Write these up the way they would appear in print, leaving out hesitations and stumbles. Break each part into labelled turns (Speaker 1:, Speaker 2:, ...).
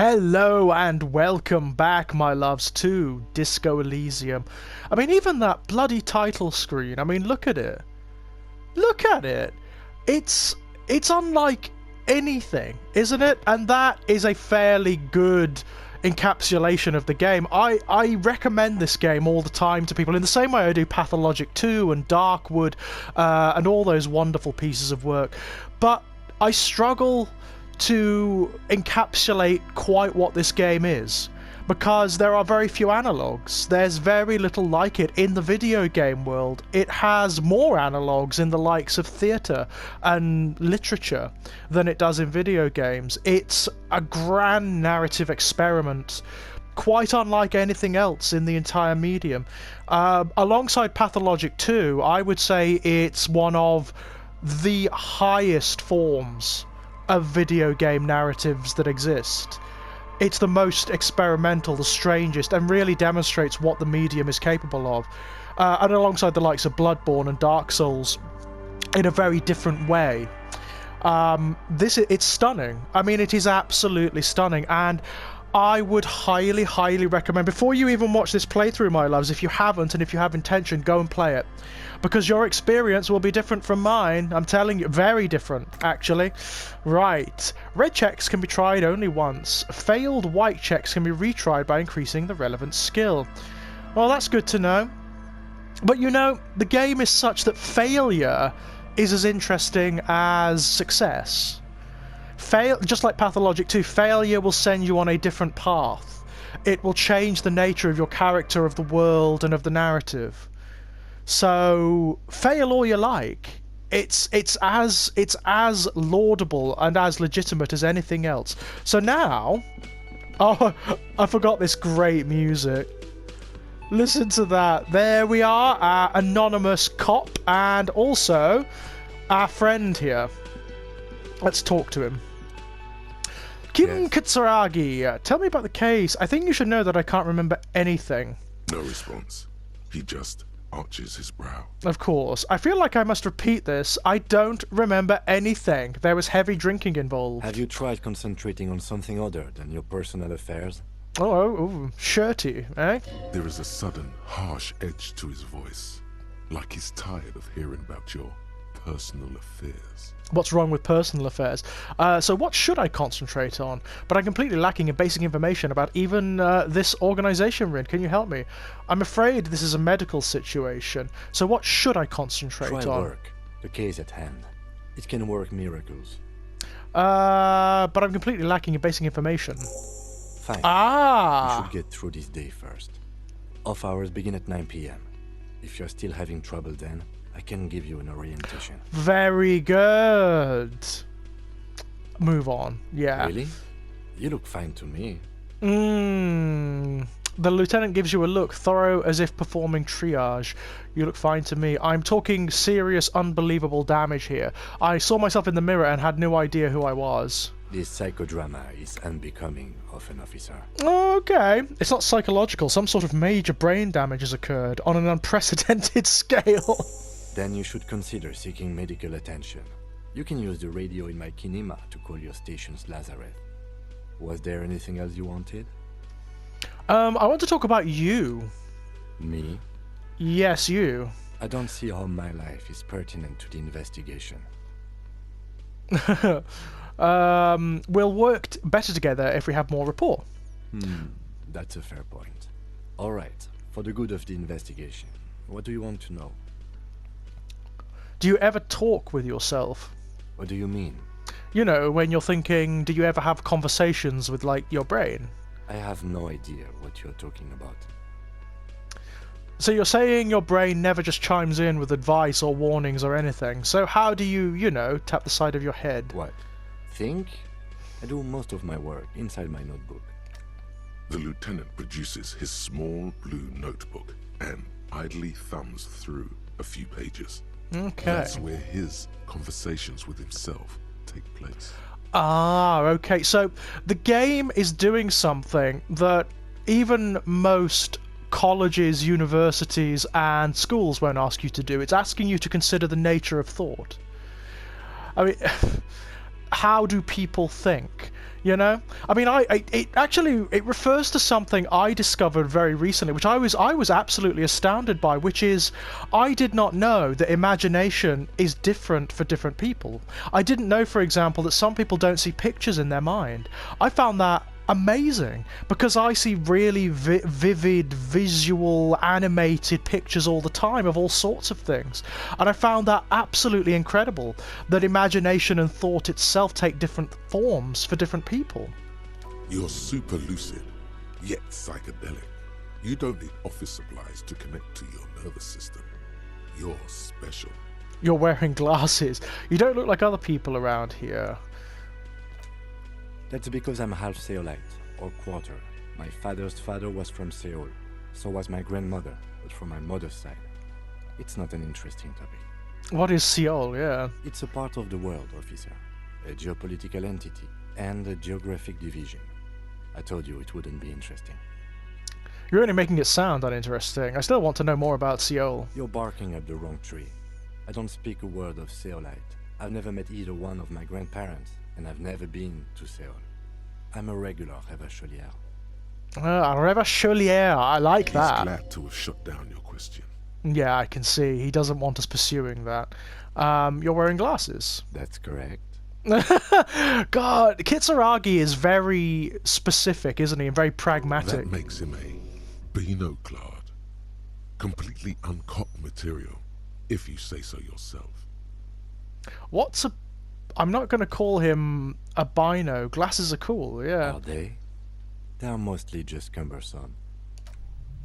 Speaker 1: Hello and welcome back, my loves, to Disco Elysium. I mean, even that bloody title screen, I mean, look at it. Look at it. It's unlike anything, isn't it? And that is a fairly good encapsulation of the game. I recommend this game all the time to people in the same way I do Pathologic 2 and Darkwood and all those wonderful pieces of work. But I struggle to encapsulate quite what this game is, because there are very few analogues. There's very little like it in the video game world. It has more analogues in the likes of theatre and literature than it does in video games. It's a grand narrative experiment, quite unlike anything else in the entire medium. Alongside Pathologic 2, I would say it's one of the highest forms of video game narratives that exist. It's the most experimental, the strangest, and really demonstrates what the medium is capable of. And alongside the likes of Bloodborne and Dark Souls, in a very different way. It's stunning. I mean, it is absolutely stunning, and I would highly, highly recommend, before you even watch this playthrough, my loves, if you haven't, and if you have intention, go and play it. Because your experience will be different from mine. I'm telling you, very different, actually. Right. Red checks can be tried only once. Failed white checks can be retried by increasing the relevant skill. Well, that's good to know. But you know, the game is such that failure is as interesting as success. Just like Pathologic 2, failure will send you on a different path. It will change the nature of your character, of the world, and of the narrative. So fail all you like. It's as laudable and as legitimate as anything else. So now, oh, I forgot this great music. Listen to that. There we are, our anonymous cop, and also our friend here. Let's talk to him. Kim Kitsuragi, tell me about the case. I think you should know that I can't remember anything.
Speaker 2: No response. He just arches his brow.
Speaker 1: Of course. I feel like I must repeat this. I don't remember anything. There was heavy drinking involved.
Speaker 3: Have you tried concentrating on something other than your personal affairs?
Speaker 1: Oh, shirty, eh?
Speaker 2: There is a sudden, harsh edge to his voice, like he's tired of hearing about your personal affairs.
Speaker 1: What's wrong with personal affairs? So what should I concentrate on? But I'm completely lacking in basic information about even this organization we're in. Can you help me? I'm afraid this is a medical situation. So what should I concentrate on?
Speaker 3: Try work. The case at hand. It can work miracles.
Speaker 1: But I'm completely lacking in basic information.
Speaker 3: Fine.
Speaker 1: Ah!
Speaker 3: You should get through this day first. Off hours begin at 9 p.m. If you're still having trouble then, I can give you an orientation.
Speaker 1: Very good. Move on. Yeah.
Speaker 3: Really? You look fine to me.
Speaker 1: The lieutenant gives you a look, thorough as if performing triage. You look fine to me. I'm talking serious, unbelievable damage here. I saw myself in the mirror and had no idea who I was.
Speaker 3: This psychodrama is unbecoming of an officer.
Speaker 1: Okay. It's not psychological. Some sort of major brain damage has occurred on an unprecedented scale.
Speaker 3: Then you should consider seeking medical attention. You can use the radio in my kinema to call your station's lazaret. Was there anything else you wanted?
Speaker 1: I want to talk about you.
Speaker 3: Me?
Speaker 1: Yes, you.
Speaker 3: I don't see how my life is pertinent to the investigation.
Speaker 1: We'll work better together if we have more rapport.
Speaker 3: That's a fair point. Alright, for the good of the investigation, what do you want to know?
Speaker 1: Do you ever talk with yourself?
Speaker 3: What do you mean?
Speaker 1: You know, when you're thinking, do you ever have conversations with, like, your brain?
Speaker 3: I have no idea what you're talking about.
Speaker 1: So you're saying your brain never just chimes in with advice or warnings or anything. So how do you, you know, tap the side of your head?
Speaker 3: What? Think? I do most of my work inside my notebook.
Speaker 2: The lieutenant produces his small blue notebook and idly thumbs through a few pages.
Speaker 1: Okay.
Speaker 2: That's where his conversations with himself take place.
Speaker 1: Ah, okay. So the game is doing something that even most colleges, universities, and schools won't ask you to do. It's asking you to consider the nature of thought. I mean, how do people think? You know, I mean, it refers to something I discovered very recently, which I was absolutely astounded by, which is I did not know that imagination is different for different people. I didn't know, for example, that some people don't see pictures in their mind. I found that amazing because I see really vivid, visual, animated pictures all the time of all sorts of things, and I found that absolutely incredible that imagination and thought itself take different forms for different people.
Speaker 2: You're super lucid, yet psychedelic. You don't need office supplies to connect to your nervous system. You're special.
Speaker 1: You're wearing glasses. You don't look like other people around here.
Speaker 3: That's because I'm half Seolite, or quarter. My father's father was from Seoul. So was my grandmother, but from my mother's side. It's not an interesting topic.
Speaker 1: What is Seoul? Yeah.
Speaker 3: It's a part of the world, officer. A geopolitical entity, and a geographic division. I told you it wouldn't be interesting.
Speaker 1: You're only making it sound uninteresting. I still want to know more about Seoul.
Speaker 3: You're barking up the wrong tree. I don't speak a word of Seolite. I've never met either one of my grandparents, and I've never been to Seoul. I'm a regular Rêveur-Chaulière.
Speaker 1: Rêveur-Chaulière, I like
Speaker 2: He's
Speaker 1: that.
Speaker 2: glad to have shut down your question.
Speaker 1: Yeah, I can see. He doesn't want us pursuing that. You're wearing glasses.
Speaker 3: That's correct.
Speaker 1: God, Kitsuragi is very specific, isn't he? And very pragmatic.
Speaker 2: That makes him a binoclad. Completely uncut material, if you say so yourself.
Speaker 1: What's a... I'm not going to call him a bino. Glasses are cool, yeah.
Speaker 3: Are they? They are mostly just cumbersome.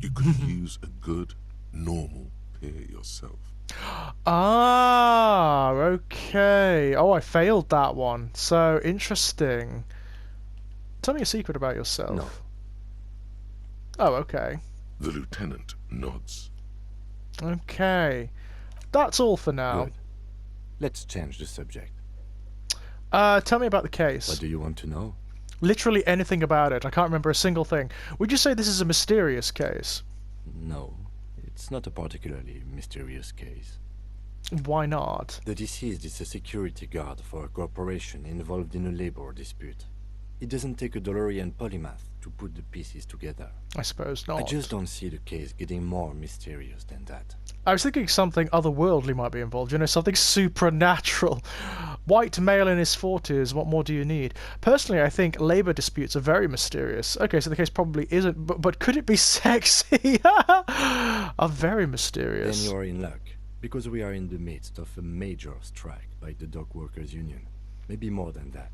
Speaker 2: You could use a good, normal pair yourself.
Speaker 1: Ah, okay. Oh, I failed that one. So, interesting. Tell me a secret about yourself.
Speaker 3: No.
Speaker 1: Oh, okay.
Speaker 2: The lieutenant nods.
Speaker 1: Okay. That's all for now.
Speaker 3: Good. Let's change the subject.
Speaker 1: Tell me about the case.
Speaker 3: What do you want to know?
Speaker 1: Literally anything about it. I can't remember a single thing. Would you say this is a mysterious case?
Speaker 3: No, it's not a particularly mysterious case.
Speaker 1: Why not?
Speaker 3: The deceased is a security guard for a corporation involved in a labor dispute. It doesn't take a DeLorean polymath to put the pieces together.
Speaker 1: I suppose not.
Speaker 3: I just don't see the case getting more mysterious than that.
Speaker 1: I was thinking something otherworldly might be involved, you know, something supernatural. White male in his 40s, what more do you need? Personally, I think labour disputes are very mysterious. Okay, so the case probably isn't, but could it be sexy? Are very mysterious.
Speaker 3: Then you're in luck, because we are in the midst of a major strike by the dock workers union. Maybe more than that.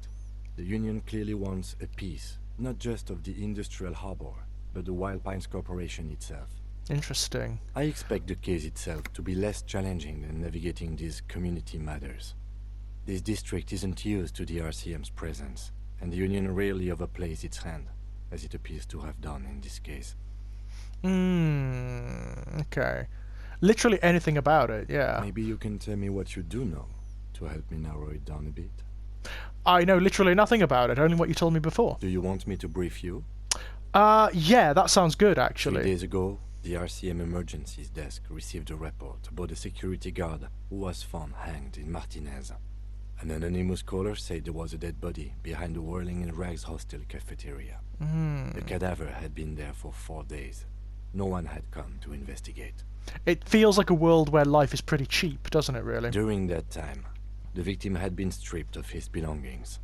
Speaker 3: The union clearly wants a piece, not just of the industrial harbor, but the Wild Pines Corporation itself.
Speaker 1: Interesting.
Speaker 3: I expect the case itself to be less challenging than navigating these community matters. This district isn't used to the RCM's presence, and the Union rarely overplays its hand, as it appears to have done in this case.
Speaker 1: Okay. Literally anything about it, yeah.
Speaker 3: Maybe you can tell me what you do know, to help me narrow it down a bit.
Speaker 1: I know literally nothing about it, only what you told me before.
Speaker 3: Do you want me to brief you?
Speaker 1: Yeah, that sounds good,
Speaker 3: 3
Speaker 1: actually.
Speaker 3: days ago, the RCM Emergencies Desk received a report about a security guard who was found hanged in Martinez. An anonymous caller said there was a dead body behind the Whirling in Rags hostel cafeteria. The cadaver had been there for 4 days. No one had come to investigate.
Speaker 1: It feels like a world where life is pretty cheap, doesn't it, really?
Speaker 3: During that time, the victim had been stripped of his belongings.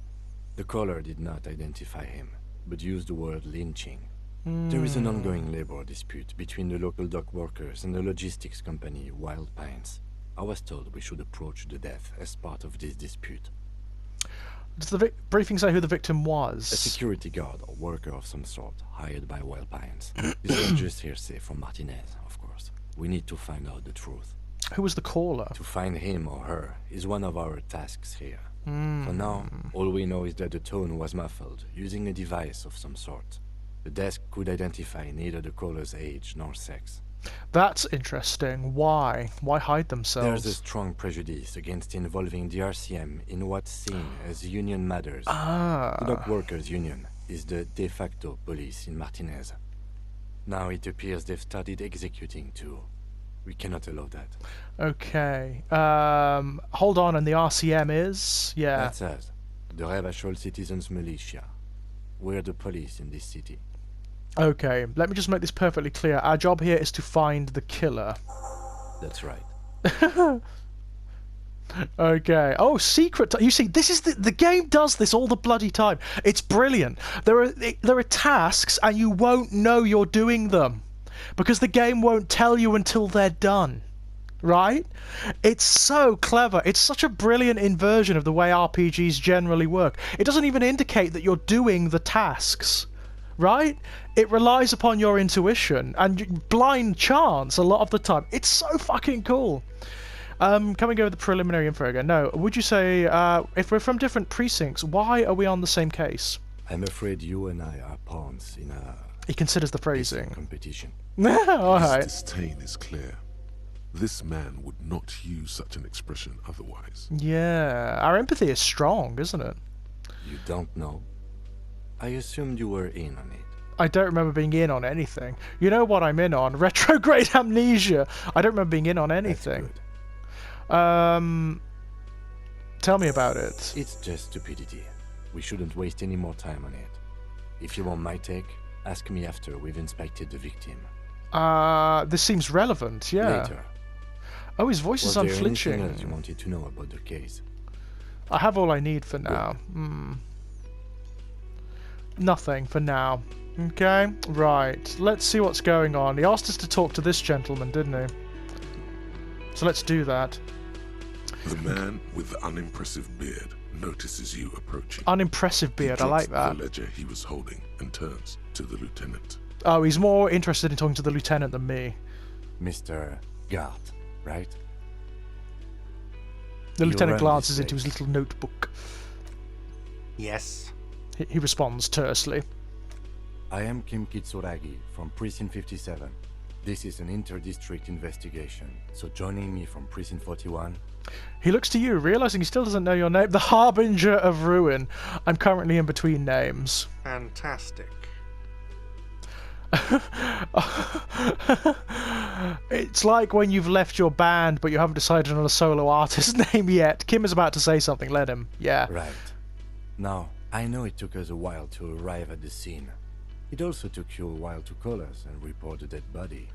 Speaker 3: The caller did not identify him, but used the word lynching. There is an ongoing labor dispute between the local dock workers and the logistics company Wild Pines. I was told we should approach the death as part of this dispute.
Speaker 1: Does the briefing say who the victim was?
Speaker 3: A security guard or worker of some sort, hired by Wild Pines. This was just hearsay from Martinez, of course. We need to find out the truth.
Speaker 1: Who was the caller?
Speaker 3: To find him or her is one of our tasks here. For now, all we know is that the tone was muffled, using a device of some sort. The desk could identify neither the caller's age nor sex.
Speaker 1: That's interesting. Why? Why hide themselves?
Speaker 3: There's a strong prejudice against involving the RCM in what's seen as union matters.
Speaker 1: Ah.
Speaker 3: The dock workers' union is the de facto police in Martinez. Now it appears they've started executing too. We cannot allow that.
Speaker 1: Okay. Hold on, and the RCM is? Yeah.
Speaker 3: That's us. the Revachol Citizens Militia. We're the police in this city.
Speaker 1: Okay, let me just make this perfectly clear. Our job here is to find the killer.
Speaker 3: That's right.
Speaker 1: Okay. Oh, secret. You see, this is the game does this all the bloody time. It's brilliant. There are tasks, and you won't know you're doing them because the game won't tell you until they're done. Right? It's so clever. It's such a brilliant inversion of the way RPGs generally work. It doesn't even indicate that you're doing the tasks. Right? It relies upon your intuition and blind chance a lot of the time. It's so fucking cool. Can we go with the preliminary info again? No. Would you say, if we're from different precincts, why are we on the same case?
Speaker 3: I'm afraid you and I are pawns in a...
Speaker 1: He considers the phrasing.
Speaker 3: ...competition.
Speaker 1: Alright.
Speaker 2: His disdain is clear. This man would not use such an expression otherwise.
Speaker 1: Yeah. Our empathy is strong, isn't it?
Speaker 3: You don't know? I assumed you were in on it.
Speaker 1: I don't remember being in on anything. You know what I'm in on? Retrograde amnesia. I don't remember being in on anything.
Speaker 3: That's good.
Speaker 1: Tell me about it.
Speaker 3: It's just stupidity. We shouldn't waste any more time on it. If you want my take, ask me after we've inspected the victim.
Speaker 1: This seems relevant, yeah.
Speaker 3: Later.
Speaker 1: Oh, his voice is
Speaker 3: Was there
Speaker 1: unflinching.
Speaker 3: anything else you wanted to know about the case?
Speaker 1: I have all I need for now. Nothing for now. Okay, right. Let's see what's going on. He asked us to talk to this gentleman, didn't he? So let's do that.
Speaker 2: The man with the unimpressive beard notices you approaching.
Speaker 1: Unimpressive beard,
Speaker 2: He
Speaker 1: I like
Speaker 2: drops
Speaker 1: that.
Speaker 2: the ledger he was holding and turns to the lieutenant.
Speaker 1: Oh, he's more interested in talking to the lieutenant than me.
Speaker 3: Mr. Gart, right?
Speaker 1: The
Speaker 3: You
Speaker 1: lieutenant
Speaker 3: run
Speaker 1: glances
Speaker 3: this
Speaker 1: into his
Speaker 3: place.
Speaker 1: little notebook.
Speaker 4: Yes.
Speaker 1: He responds tersely.
Speaker 3: I am Kim Kitsuragi from Precinct 57. This is an inter-district investigation, so joining me from Precinct 41...
Speaker 1: He looks to you, realizing he still doesn't know your name. The Harbinger of Ruin. I'm currently in between names.
Speaker 4: Fantastic.
Speaker 1: It's like when you've left your band, but you haven't decided on a solo artist name yet. Kim is about to say something. Let him. Yeah.
Speaker 3: Right. Now, I know it took us a while to arrive at the scene. It also took you a while to call us and report the dead body.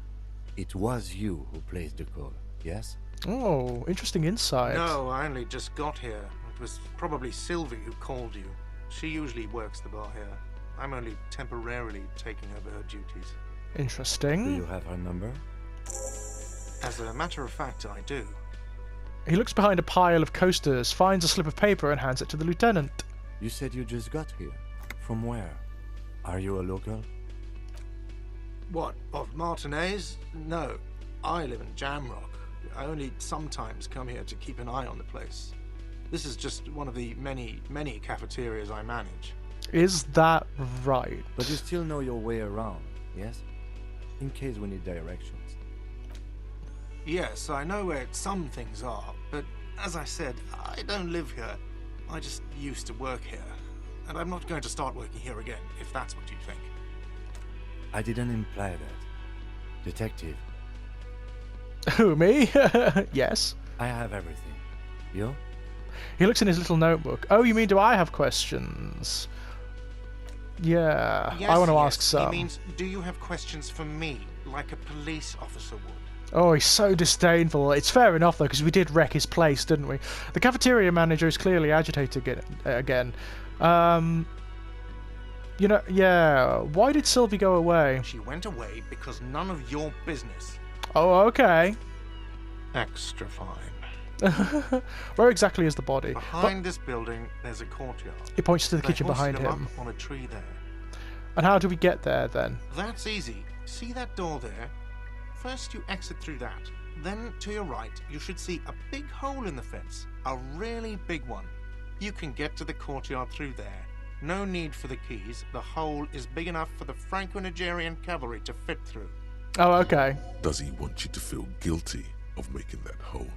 Speaker 3: It was you who placed the call, yes?
Speaker 1: Oh, interesting insight.
Speaker 4: No, I only just got here. It was probably Sylvie who called you. She usually works the bar here. I'm only temporarily taking over her duties.
Speaker 1: Interesting.
Speaker 3: Do you have her number?
Speaker 4: As a matter of fact, I do.
Speaker 1: He looks behind a pile of coasters, finds a slip of paper and hands it to the lieutenant.
Speaker 3: You said you just got here. From where? Are you a local?
Speaker 4: What, of Martinez? No, I live in Jamrock. I only sometimes come here to keep an eye on the place. This is just one of the many, many cafeterias I manage.
Speaker 1: Is that right?
Speaker 3: But you still know your way around, yes? In case we need directions.
Speaker 4: Yes, I know where some things are, but as I said, I don't live here. I just used to work here. And I'm not going to start working here again, if that's what you think.
Speaker 3: I didn't imply that. Detective,
Speaker 1: Who, me? Yes.
Speaker 3: I have everything. You?
Speaker 1: He looks in his little notebook. Oh, you mean do I have questions? Yeah,
Speaker 4: Yes,
Speaker 1: I want to
Speaker 4: yes,
Speaker 1: ask some.
Speaker 4: He means, do you have questions for me, like a police officer would?
Speaker 1: Oh, he's so disdainful. It's fair enough, though, because we did wreck his place, didn't we? The cafeteria manager is clearly agitated again. You know, yeah, why did Sylvie go away?
Speaker 4: She went away because none of your business.
Speaker 1: Oh, okay.
Speaker 4: Extra fine.
Speaker 1: Where exactly is the body?
Speaker 4: Behind this building, there's a courtyard.
Speaker 1: He points to the
Speaker 4: They
Speaker 1: kitchen
Speaker 4: hoisted
Speaker 1: behind
Speaker 4: him
Speaker 1: him.
Speaker 4: up on a tree there.
Speaker 1: And how do we get there, then?
Speaker 4: That's easy. See that door there? First you exit through that. Then to your right, you should see a big hole in the fence. A really big one. You can get to the courtyard through there. No need for the keys. The hole is big enough for the Franco-Nigerian cavalry to fit through.
Speaker 1: Oh, okay.
Speaker 2: Does he want you to feel guilty of making that hole?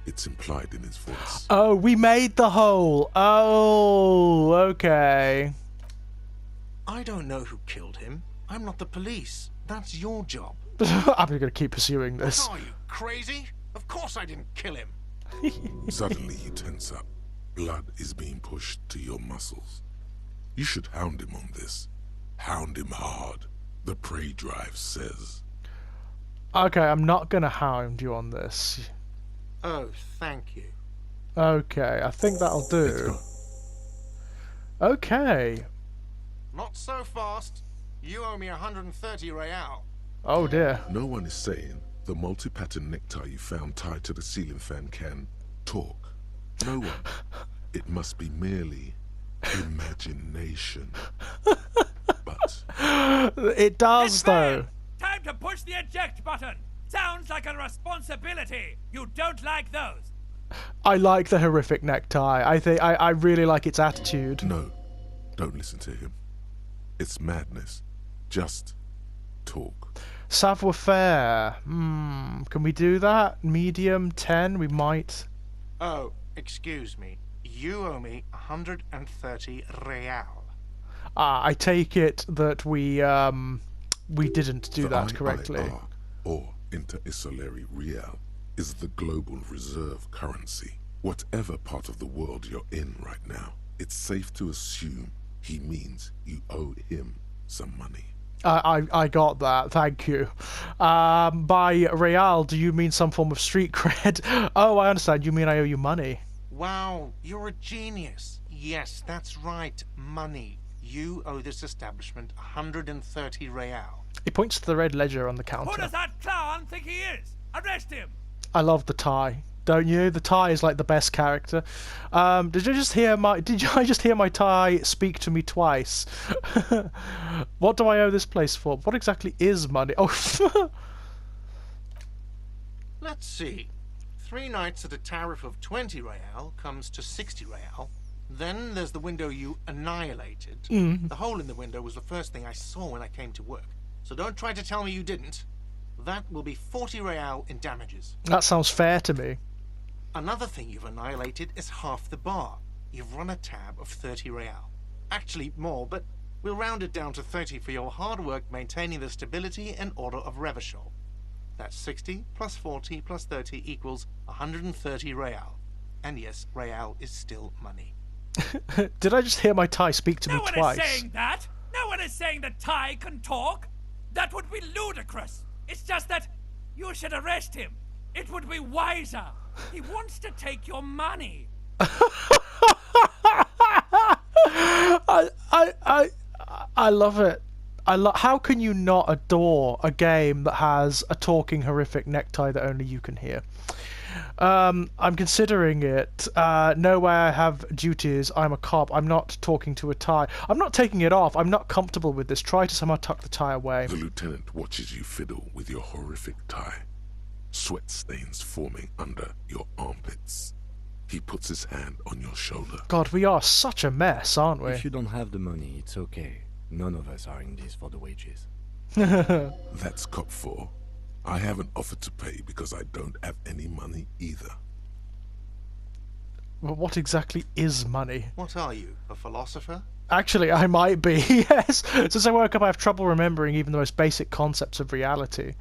Speaker 2: It's implied in his voice.
Speaker 1: Oh, we made the hole. Oh, okay.
Speaker 4: I don't know who killed him. I'm not the police. That's your job.
Speaker 1: I'm going to keep pursuing this.
Speaker 4: What are you, crazy? Of course I didn't kill him.
Speaker 2: Suddenly you tense up. Blood is being pushed to your muscles. You should hound him on this. Hound him hard. The prey drive says.
Speaker 1: Okay, I'm not gonna hound you on this.
Speaker 4: Oh, thank you.
Speaker 1: Okay, I think that'll
Speaker 2: It's
Speaker 1: do.
Speaker 2: gone.
Speaker 1: Okay.
Speaker 4: Not so fast. You owe me 130 real.
Speaker 1: Oh dear.
Speaker 2: No one is saying the multi-pattern necktie you found tied to the ceiling fan can talk. No one. It must be merely imagination. But
Speaker 1: It does though.
Speaker 5: Time to push the eject button. Sounds like a responsibility. You don't like those.
Speaker 1: I like the horrific necktie. I really like its attitude.
Speaker 2: no, don't listen to him. It's madness. Just talk.
Speaker 1: Savoir faire. Can we do that? Medium 10, we might.
Speaker 4: Oh, excuse me. You owe me 130 real.
Speaker 1: I take it that we didn't do
Speaker 2: The
Speaker 1: that correctly.
Speaker 2: IIR, or Inter-Isolary Real, is the global reserve currency. Whatever part of the world you're in right now, it's safe to assume he means you owe him some money.
Speaker 1: I got that, thank you. By real, do you mean some form of street cred? Oh, I understand, you mean I owe you money.
Speaker 4: Wow, you're a genius. Yes, that's right, money. You owe this establishment 130 real.
Speaker 1: He points to the red ledger on the
Speaker 5: Who
Speaker 1: counter.
Speaker 5: does that clown think he is? Arrest him.
Speaker 1: I love the tie, don't you? The tie is like the best character. Did I just hear my tie speak to me twice? What do I owe this place for? What exactly is money? Oh,
Speaker 4: Let's see. 3 nights at a tariff of 20 real comes to 60 real. Then there's the window you annihilated. The hole in the window was the first thing I saw when I came to work. So don't try to tell me you didn't. That will be 40 real in damages.
Speaker 1: that sounds fair to me.
Speaker 4: Another thing you've annihilated is half the bar. You've run a tab of 30 real. Actually more, but we'll round it down to 30 for your hard work maintaining the stability and order of Revachol. That's 60 plus 40 plus 30 equals 130 real. And yes, real is still money.
Speaker 1: Did I just hear my tie speak to me
Speaker 5: No one
Speaker 1: twice?
Speaker 5: is saying that. No one is saying that Ty can talk. That would be ludicrous. It's just that you should arrest him. It would be wiser. He wants to take your money.
Speaker 1: I love it. How can you not adore a game that has a talking horrific necktie that only you can hear? I'm considering it. No way I have duties. I'm a cop. I'm not talking to a tie. I'm not taking it off. I'm not comfortable with this. Try to somehow tuck the tie away.
Speaker 2: The lieutenant watches you fiddle with your horrific tie. Sweat stains forming under your armpits. He puts his hand on your shoulder.
Speaker 1: God, we are such a mess, aren't we?
Speaker 3: If you don't have the money, it's okay. None of us are in this for the wages.
Speaker 2: That's cop 4. I haven't offered to pay because I don't have any money either.
Speaker 1: Well, what exactly is money?
Speaker 4: What are you, a philosopher?
Speaker 1: Actually, I might be, yes. Since I woke up, I have trouble remembering even the most basic concepts of reality.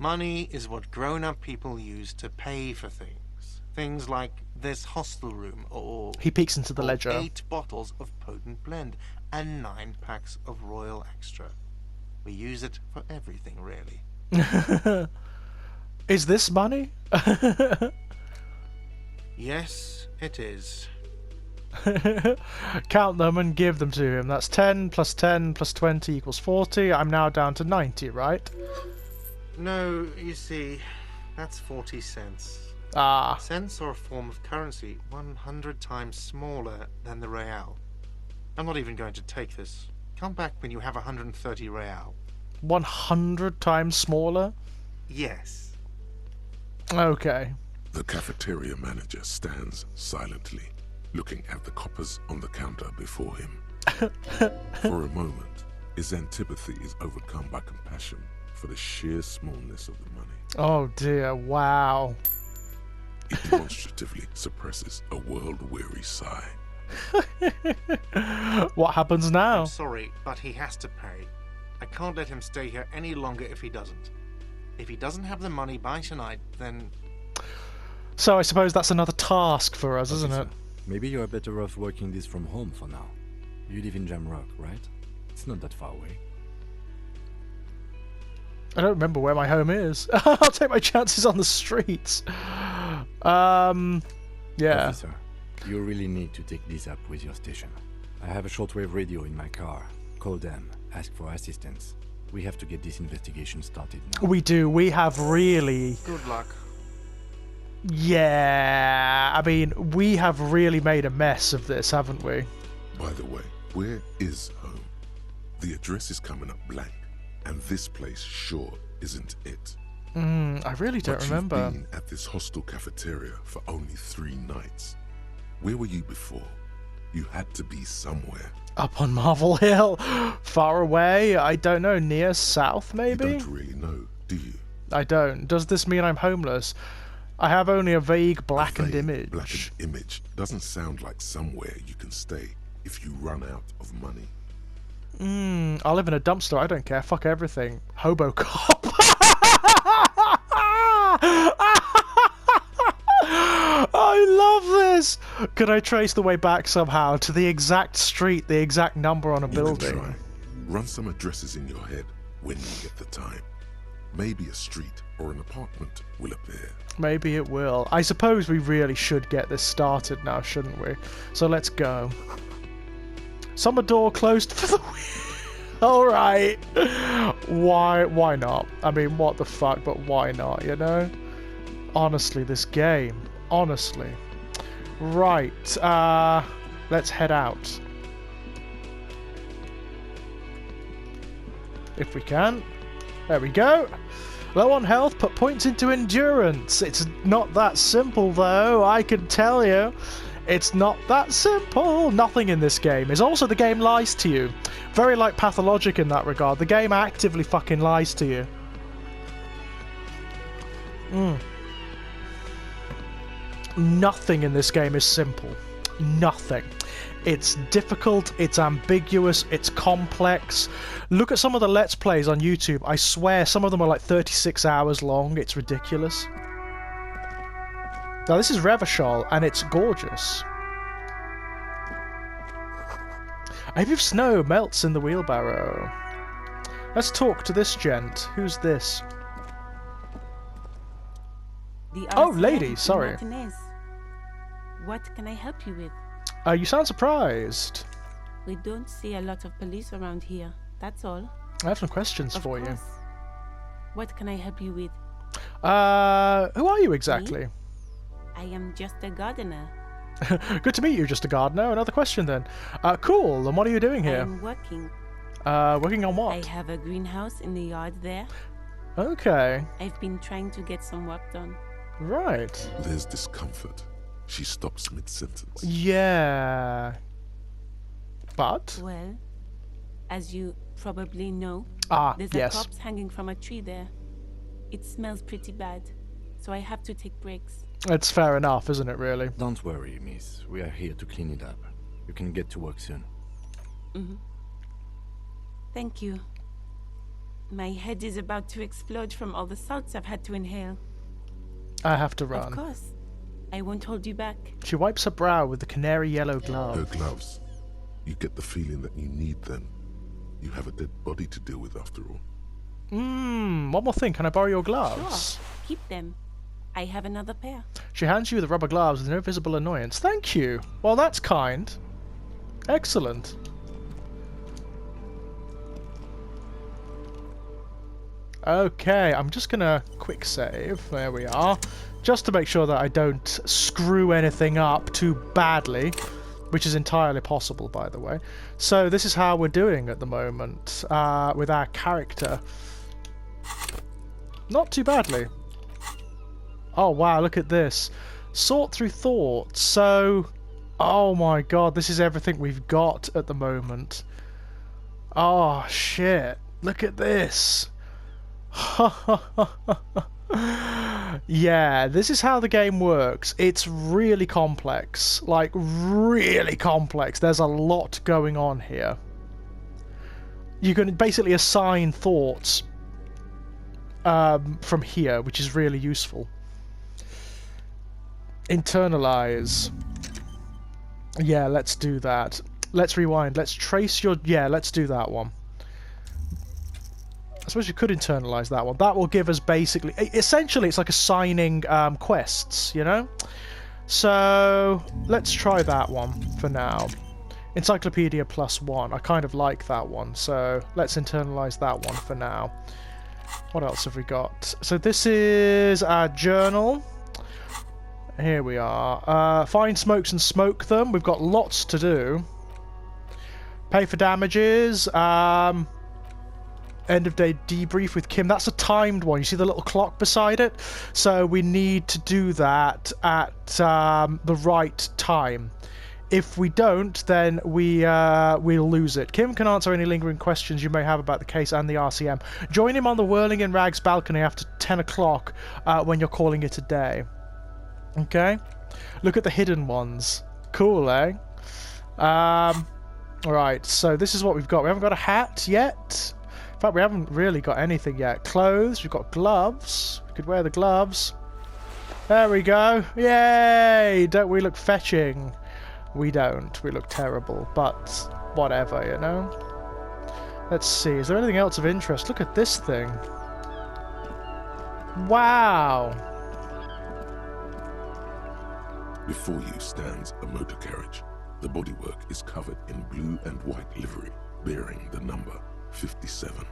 Speaker 4: Money is what grown-up people use to pay for things. Things like this hostel room, or
Speaker 1: He peeks into the ledger.
Speaker 4: 8 bottles of potent blend and 9 packs of Royal Extra. We use it for everything, really.
Speaker 1: Is this money?
Speaker 4: Yes, it is.
Speaker 1: Count them and give them to him. That's 10 plus 10 plus 20 equals 40. I'm now down to 90, right?
Speaker 4: No, you see, that's 40 cents.
Speaker 1: Ah,
Speaker 4: Cents are a form of currency 100 times smaller than the real. I'm not even going to take this. Come back when you have 130 real.
Speaker 1: 100 times smaller?
Speaker 4: Yes.
Speaker 1: Okay.
Speaker 2: The cafeteria manager stands silently, looking at the coppers on the counter before him. For a moment, his antipathy is overcome by compassion for the sheer smallness of the money.
Speaker 1: Oh dear, wow.
Speaker 2: He demonstratively suppresses a world-weary sigh.
Speaker 1: What happens now?
Speaker 4: I'm sorry, but he has to pay. I can't let him stay here any longer if he doesn't. If he doesn't have the money by tonight, then...
Speaker 1: So I suppose that's another task for us, isn't it?
Speaker 3: Maybe you're better off working this from home for now. You live in Jamrock, right? It's not that far away.
Speaker 1: I don't remember where my home is. I'll take my chances on the streets. Yeah.
Speaker 3: Officer, you really need to take this up with your station. I have a shortwave radio in my car. Call them, ask for assistance. We have to get this investigation started now.
Speaker 1: We do. We have really...
Speaker 4: Good luck.
Speaker 1: Yeah. I mean, we have really made a mess of this, haven't we?
Speaker 2: By the way, where is home? The address is coming up blank, and this place sure isn't it.
Speaker 1: I really don't
Speaker 2: But
Speaker 1: remember.
Speaker 2: You've been at this hostel cafeteria for only 3 nights. Where were you before? You had to be somewhere.
Speaker 1: Up on Marvel Hill. Far away. I don't know. Near south, maybe?
Speaker 2: You don't really know, do you?
Speaker 1: I don't. Does this mean I'm homeless? I have only a vague blackened
Speaker 2: Vague
Speaker 1: image.
Speaker 2: Blackened image doesn't sound like somewhere you can stay if you run out of money.
Speaker 1: I live in a dumpster. I don't care. Fuck everything. Hobo cop. I love this. Could I trace the way back somehow to the exact street, the exact number on a
Speaker 2: You
Speaker 1: building?
Speaker 2: can try. Run some addresses in your head when you get the time. Maybe a street or an apartment will appear.
Speaker 1: Maybe it will. I suppose we really should get this started now, shouldn't we? So let's go. Summer door closed for the week. Alright. Why not? I mean, what the fuck, but why not, you know? Honestly, this game. Honestly. Right. Let's head out. If we can. There we go. Low on health, put points into endurance. It's not that simple, though, I can tell you. It's not that simple. Nothing in this game is. Also, the game lies to you. Very like Pathologic in that regard. The game actively fucking lies to you. Nothing in this game is simple. Nothing. It's difficult, it's ambiguous, it's complex. Look at some of the Let's Plays on YouTube. I swear some of them are like 36 hours long. It's ridiculous. Now this is Revachol, and it's gorgeous. A heap of snow melts in the wheelbarrow. Let's talk to this gent. Who's this? Oh, lady, sorry.
Speaker 6: Martinez. What can I help you with?
Speaker 1: You sound surprised.
Speaker 6: We don't see a lot of police around here. That's all.
Speaker 1: I have some questions
Speaker 6: Of
Speaker 1: for you.
Speaker 6: course. What can I help you with?
Speaker 1: Who are you exactly?
Speaker 6: I am just a gardener.
Speaker 1: Good to meet you, just a gardener. Another question then. Cool, and what are you doing
Speaker 6: I
Speaker 1: here?
Speaker 6: am working.
Speaker 1: Working on what?
Speaker 6: I have a greenhouse in the yard there.
Speaker 1: Okay,
Speaker 6: I've been trying to get some work done.
Speaker 1: right.
Speaker 2: There's discomfort. She stops mid-sentence.
Speaker 1: Yeah. But?
Speaker 6: Well, as you probably know, there's a
Speaker 1: yes.
Speaker 6: corpse hanging from a tree there. It smells pretty bad, so I have to take breaks.
Speaker 1: It's fair enough, isn't it, really?
Speaker 3: Don't worry, miss. We are here to clean it up. You can get to work soon.
Speaker 6: Thank you. My head is about to explode from all the salts I've had to inhale.
Speaker 1: I have to
Speaker 6: Of
Speaker 1: run.
Speaker 6: course. I won't hold you back.
Speaker 1: She wipes her brow with the canary yellow glove.
Speaker 2: Her gloves. You get the feeling that you need them. You have a dead body to deal with after all.
Speaker 1: One more thing. Can I borrow your gloves?
Speaker 6: Sure, keep them. I have another pair.
Speaker 1: She hands you the rubber gloves with no visible annoyance. Thank you. Well, that's kind. Excellent. Okay, I'm just gonna quick save. There we are. Just to make sure that I don't screw anything up too badly, which is entirely possible, by the way. So this is how we're doing at the moment with our character. Not too badly. Oh wow, look at this. Sort through thoughts. So, oh my god, this is everything we've got at the moment. Oh shit, look at this. Yeah, this is how the game works. It's really complex. Like, really complex. There's a lot going on here. You can basically assign thoughts from here, which is really useful. Internalize. Yeah, let's do that. Let's rewind. Let's trace your... Yeah, let's do that one. I suppose you could internalize that one. That will give us basically... Essentially, it's like assigning quests, you know? So, let's try that one for now. Encyclopedia +1. I kind of like that one, so let's internalize that one for now. What else have we got? So this is our journal. Here we are. Find smokes and smoke them. We've got lots to do. Pay for damages. End of day debrief with Kim. That's a timed one. You see the little clock beside it? So we need to do that at the right time. If we don't, then we'll lose it. Kim can answer any lingering questions you may have about the case and the RCM. Join him on the Whirling in Rags balcony after 10 o'clock when you're calling it a day. Okay? Look at the hidden ones. Cool, eh? Alright, so this is what we've got. We haven't got a hat yet. In fact, we haven't really got anything yet. Clothes, we've got gloves. We could wear the gloves. There we go. Yay! Don't we look fetching? We don't. We look terrible, but whatever, you know? Let's see. Is there anything else of interest? Look at this thing. Wow!
Speaker 2: Before you stands a motor carriage. The bodywork is covered in blue and white livery, bearing the number 57.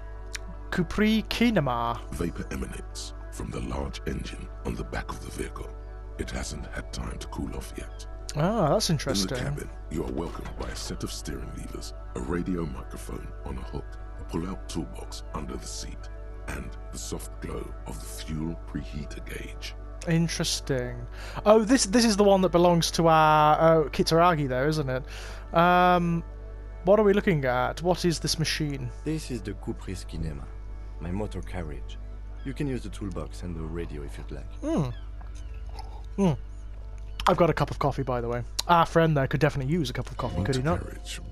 Speaker 1: Capri Kinema.
Speaker 2: Vapor emanates from the large engine on the back of the vehicle. It hasn't had time to cool off yet.
Speaker 1: Ah, that's interesting.
Speaker 2: In the cabin, you are welcomed by a set of steering levers, a radio microphone on a hook, a pull-out toolbox under the seat, and the soft glow of the fuel preheater gauge.
Speaker 1: Interesting. Oh, this is the one that belongs to our Kitaragi, though, isn't it? What are we looking at? What is this machine?
Speaker 3: This is the Capri Kinema, my motor carriage. You can use the toolbox and the radio if you'd like.
Speaker 1: I've got a cup of coffee, by the way. Our friend there could definitely use a cup of coffee, could he not?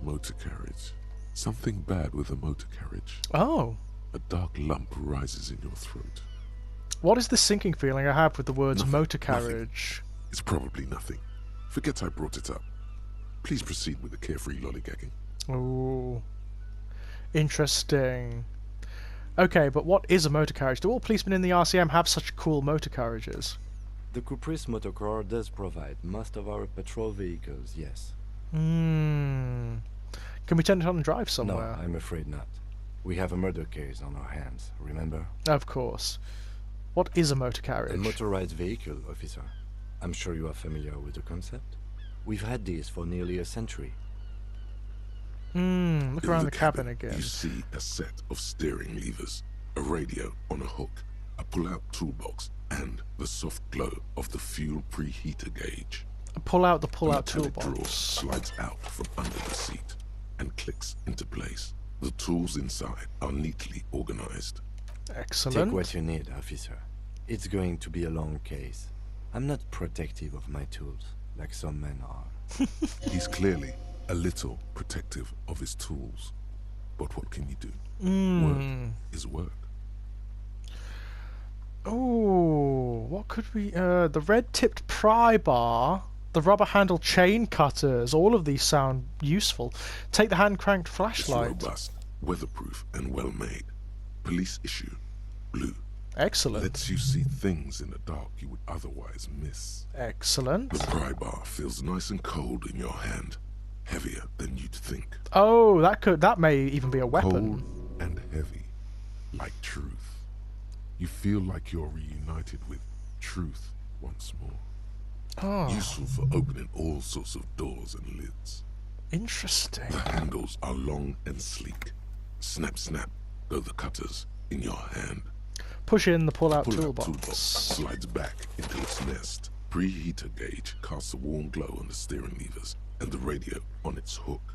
Speaker 2: Motor carriage. Something bad with a motor carriage.
Speaker 1: Oh.
Speaker 2: A dark lump rises in your throat.
Speaker 1: What is this sinking feeling I have with the words
Speaker 2: Nothing,
Speaker 1: motor carriage?
Speaker 2: Nothing. It's probably nothing. Forget I brought it up. Please proceed with the carefree lollygagging.
Speaker 1: Ooh. Interesting. Okay, but what is a motor carriage? Do all policemen in the RCM have such cool motor carriages?
Speaker 3: The Caprice Motorcar does provide most of our patrol vehicles, yes.
Speaker 1: Can we turn it on and drive somewhere?
Speaker 3: No, I'm afraid not. We have a murder case on our hands, remember?
Speaker 1: Of course. What is a motor carriage?
Speaker 3: A motorized vehicle, officer. I'm sure you are familiar with the concept. We've had these for nearly a century.
Speaker 1: Look around the cabin again.
Speaker 2: You see a set of steering levers, a radio on a hook, a pull-out toolbox, and the soft glow of the fuel preheater gauge.
Speaker 1: Pull out the pull-out
Speaker 2: The metallic drawer
Speaker 1: toolbox.
Speaker 2: slides out from under the seat and clicks into place. The tools inside are neatly organized.
Speaker 1: Excellent.
Speaker 3: Take what you need, officer. It's going to be a long case. I'm not protective of my tools, like some men are.
Speaker 2: He's clearly a little protective of his tools. But what can you do? Work is work.
Speaker 1: Oh, what could we... the red-tipped pry bar, the rubber-handled chain cutters, all of these sound useful. Take the hand-cranked
Speaker 2: It's
Speaker 1: flashlight.
Speaker 2: robust, weatherproof, and well-made. Police issue, blue.
Speaker 1: Excellent.
Speaker 2: Lets you see things in the dark you would otherwise miss.
Speaker 1: Excellent.
Speaker 2: The pry bar feels nice and cold in your hand, heavier than you'd think.
Speaker 1: Oh, that may even be a weapon.
Speaker 2: Cold and heavy, like truth. You feel like you're reunited with truth once more.
Speaker 1: Oh,
Speaker 2: Useful for opening all sorts of doors and lids.
Speaker 1: interesting.
Speaker 2: The handles are long and sleek. Snap, snap, go the cutters in your hand.
Speaker 1: Push in the pull-out
Speaker 2: Pull-out
Speaker 1: toolbox.
Speaker 2: slides back into its nest. Preheater gauge casts a warm glow on the steering levers and the radio on its hook.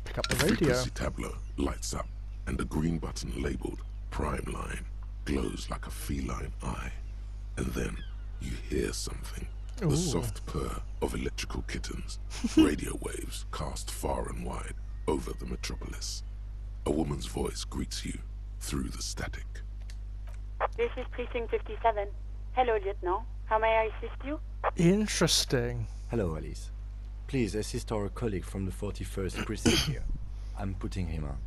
Speaker 1: Pick up the
Speaker 2: The
Speaker 1: radio.
Speaker 2: frequency tableau lights up, and the green button labeled Prime Line glows like a feline eye. And then you hear something.
Speaker 1: Ooh.
Speaker 2: The soft purr of electrical kittens. Radio waves cast far and wide over the metropolis. A woman's voice greets you through the static.
Speaker 7: This is Precinct 57. Hello, Lieutenant. How may I assist you?
Speaker 1: Interesting.
Speaker 3: Hello, Alice. Please assist our colleague from the 41st precinct here. I'm putting him on.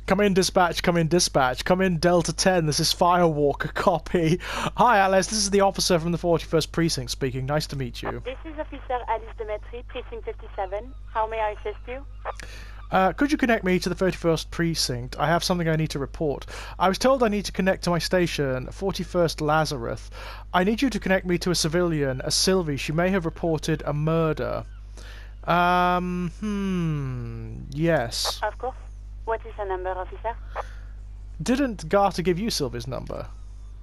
Speaker 1: Come in, dispatch, come in, dispatch. Come in, Delta 10, this is Firewalker, copy. Hi, Alice, this is the officer from the 41st Precinct speaking. Nice to meet you.
Speaker 7: This is Officer Alice Demetri, Precinct 57. How may I assist you?
Speaker 1: Could you connect me to the 31st Precinct? I have something I need to report. I was told I need to connect to my station, 41st Lazarus. I need you to connect me to a civilian, a Sylvie. She may have reported a murder. Yes.
Speaker 7: Of course. What is the number, officer?
Speaker 1: Didn't Garter give you Sylvie's number?